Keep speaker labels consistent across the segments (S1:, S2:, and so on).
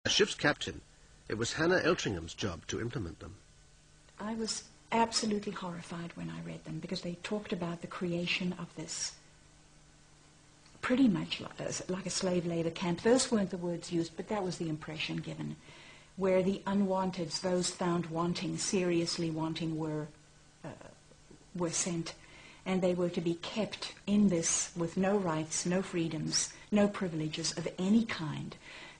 S1: As ship's captain, it was Hannah Eltringham's job to implement them.
S2: I was absolutely horrified when I read them, because they talked about the creation of this pretty much like a slave labor camp. Those weren't the words used, but that was the impression given, where the unwanteds, those found wanting, seriously wanting, were sent, and they were to be kept in this with no rights, no freedoms, no privileges of any kind.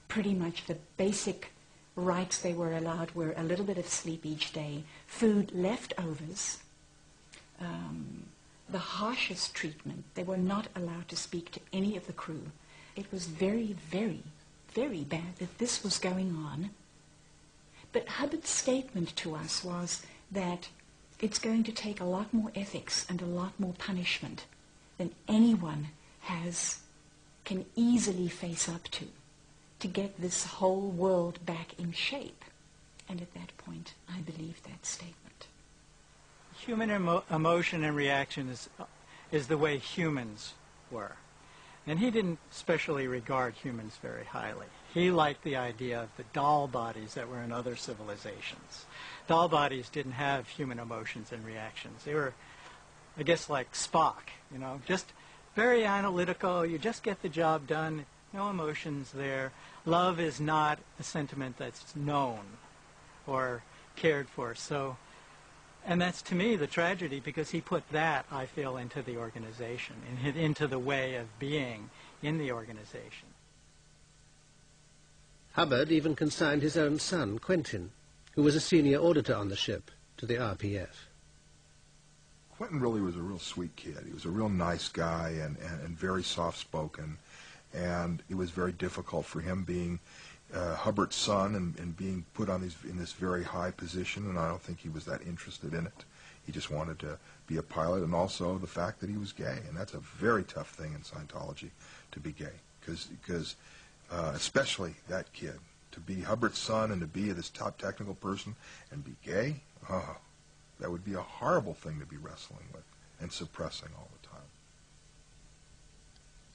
S2: Pretty much the basic rights they were allowed were a little bit of sleep each day, food, leftovers, the harshest treatment. They were not allowed to speak to any of the crew. It was very, very, very bad that this was going on. But Hubbard's statement to us was that it's going to take a lot more ethics and a lot more punishment than anyone can easily face up to get this whole world back in shape. And at that point, I believed that statement.
S3: Human emotion and reaction is the way humans were. And he didn't especially regard humans very highly. He liked the idea of the doll bodies that were in other civilizations. Doll bodies didn't have human emotions and reactions. They were, I guess, like Spock, you know, just very analytical. You just get the job done. No emotions there. Love is not a sentiment that's known or cared for. So, and that's, to me, the tragedy, because he put that, I feel, into the organization, and into the way of being in the organization.
S1: Hubbard even consigned his own son, Quentin, who was a senior auditor on the ship, to the RPF.
S4: Quentin really was a real sweet kid. He was a real nice guy and very soft-spoken, and it was very difficult for him being Hubbard's son and being put on in this very high position, and I don't think he was that interested in it. He just wanted to be a pilot, and also the fact that he was gay, and that's a very tough thing in Scientology, to be gay, because especially that kid, to be Hubbard's son and to be this top technical person and be gay, that would be a horrible thing to be wrestling with and suppressing all the time.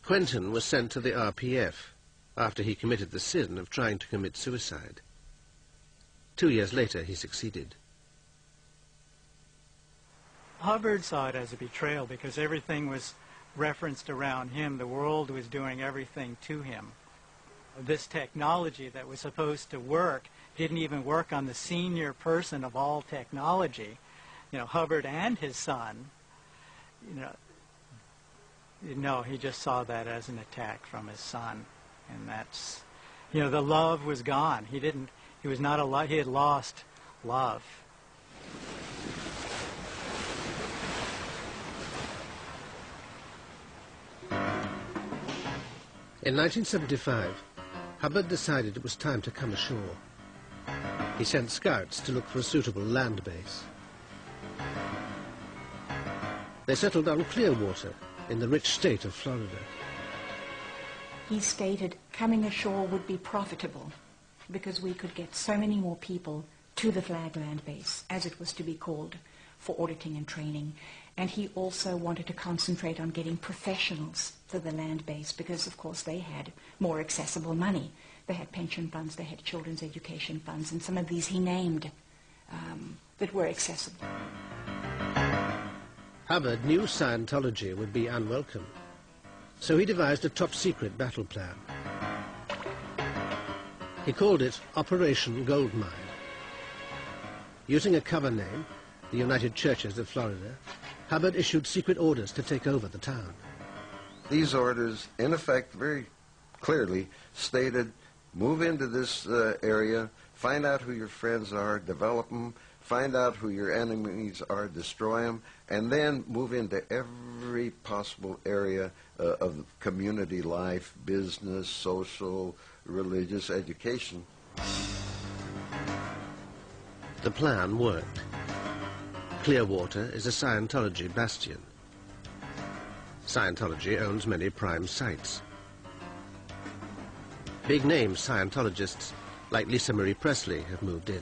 S1: Quentin was sent to the RPF after he committed the sin of trying to commit suicide. 2 years later, he succeeded.
S3: Hubbard saw it as a betrayal because everything was referenced around him. The world was doing everything to him. This technology that was supposed to work didn't even work on the senior person of all technology, you know, Hubbard and his son. No, he just saw that as an attack from his son. And that's, you know, the love was gone. He had lost love.
S1: In 1975, Hubbard decided it was time to come ashore. He sent scouts to look for a suitable land base. They settled on Clearwater in the rich state of Florida.
S2: He stated coming ashore would be profitable because we could get so many more people to the Flag Land Base, as it was to be called, for auditing and training. And he also wanted to concentrate on getting professionals to the land base because, of course, they had more accessible money. They had pension funds, they had children's education funds, and some of these he named that were accessible.
S1: Hubbard knew Scientology would be unwelcome, so he devised a top-secret battle plan. He called it Operation Goldmine. Using a cover name, the United Churches of Florida, Hubbard issued secret orders to take over the town.
S5: These orders, in effect, very clearly stated, move into this area, find out who your friends are, develop them, find out who your enemies are, destroy them, and then move into every possible area of community life, business, social, religious, education.
S1: The plan worked. Clearwater is a Scientology bastion. Scientology owns many prime sites. Big-name Scientologists like Lisa Marie Presley have moved in.
S4: You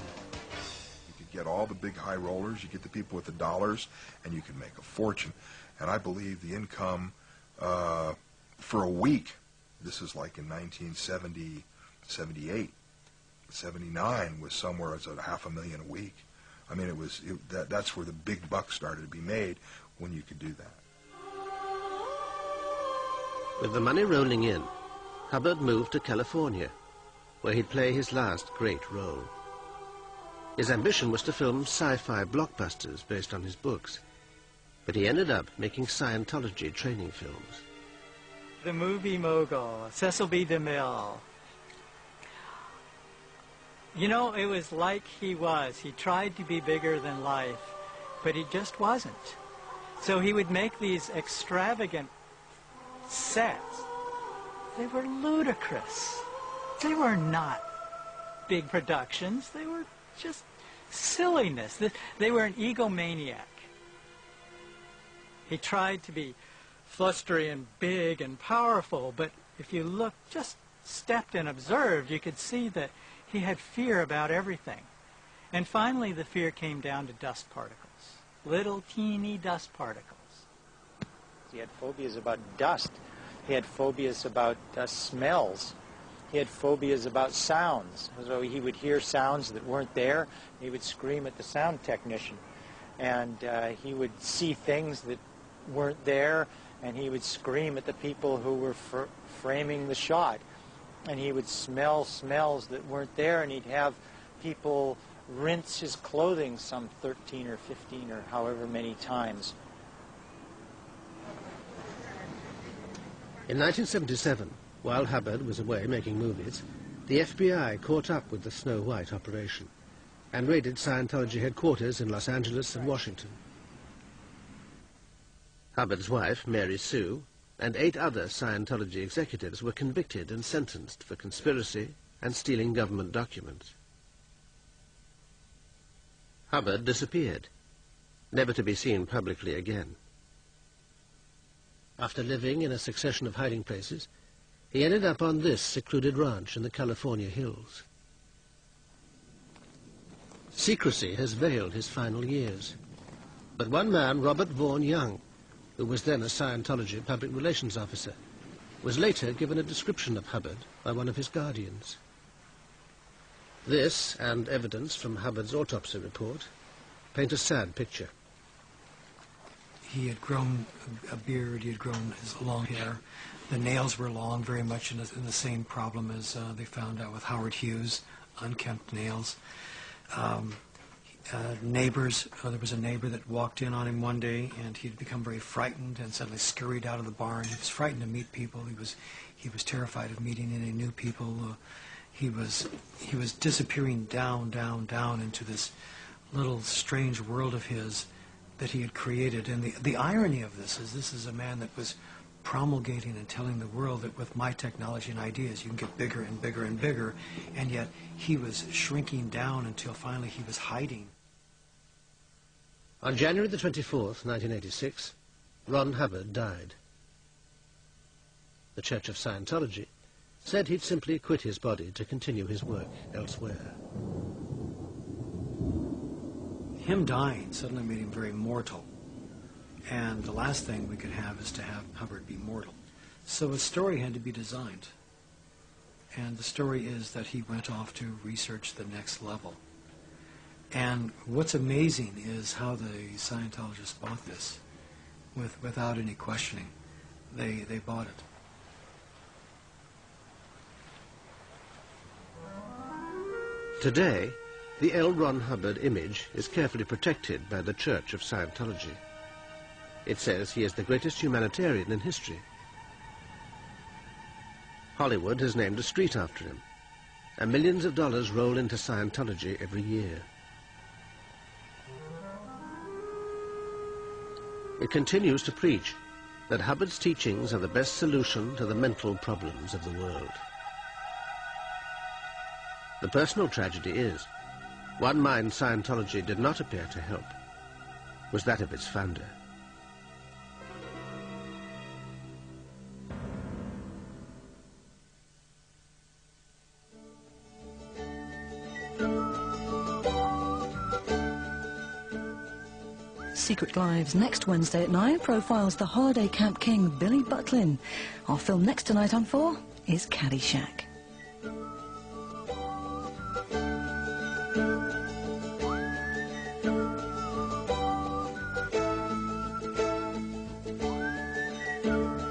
S4: could get all the big high rollers, you get the people with the dollars, and you can make a fortune. And I believe the income for a week, this is like in 1970, 78, 79 was somewhere as at $500,000 a week. I mean, that's where the big bucks started to be made, when you could do that.
S1: With the money rolling in, Hubbard moved to California, where he'd play his last great role. His ambition was to film sci-fi blockbusters based on his books, but he ended up making Scientology training films.
S3: The movie mogul, Cecil B. DeMille. You know, it was like he was. He tried to be bigger than life, but he just wasn't. So he would make these extravagant sets. They were ludicrous. They were not big productions. They were just silliness. They were an egomaniac. He tried to be flustery and big and powerful, but if you looked, just stepped and observed, you could see that he had fear about everything. And finally, the fear came down to dust particles, little teeny dust particles.
S6: He had phobias about dust. He had phobias about smells. He had phobias about sounds. So he would hear sounds that weren't there. He would scream at the sound technician. And he would see things that weren't there, and he would scream at the people who were framing the shot. And he would smell smells that weren't there, and he'd have people rinse his clothing some 13 or 15 or however many times.
S1: In 1977, while Hubbard was away making movies, the FBI caught up with the Snow White operation and raided Scientology headquarters in Los Angeles and Washington. Hubbard's wife, Mary Sue, and 8 other Scientology executives were convicted and sentenced for conspiracy and stealing government documents. Hubbard disappeared, never to be seen publicly again. After living in a succession of hiding places, he ended up on this secluded ranch in the California hills. Secrecy has veiled his final years, but one man, Robert Vaughan Young, who was then a Scientology public relations officer, was later given a description of Hubbard by one of his guardians. This, and evidence from Hubbard's autopsy report, paint a sad picture.
S7: He had grown a beard, he had grown his long hair. The nails were long, very much in the same problem as they found out with Howard Hughes, unkempt nails. Neighbors, there was a neighbor that walked in on him one day, and he'd become very frightened and suddenly scurried out of the barn. He was frightened to meet people. He was terrified of meeting any new people. He was disappearing down into this little strange world of his that he had created. And the irony of this is a man that was promulgating and telling the world that with my technology and ideas you can get bigger and bigger and bigger, and yet he was shrinking down until finally he was hiding.
S1: On January the 24th, 1986, Ron Hubbard died. The Church of Scientology said he'd simply quit his body to continue his work elsewhere.
S7: Him dying suddenly made him very mortal. And the last thing we could have is to have Hubbard be mortal. So a story had to be designed. And the story is that he went off to research the next level. And what's amazing is how the Scientologists bought this without any questioning. They bought it.
S1: Today, the L. Ron Hubbard image is carefully protected by the Church of Scientology. It says he is the greatest humanitarian in history. Hollywood has named a street after him, and millions of dollars roll into Scientology every year. It continues to preach that Hubbard's teachings are the best solution to the mental problems of the world. The personal tragedy is, one mind Scientology did not appear to help was that of its founder.
S8: Secret Lives next Wednesday at 9 profiles the holiday camp king Billy Butlin. Our film next tonight on 4 is Caddyshack.
S2: it.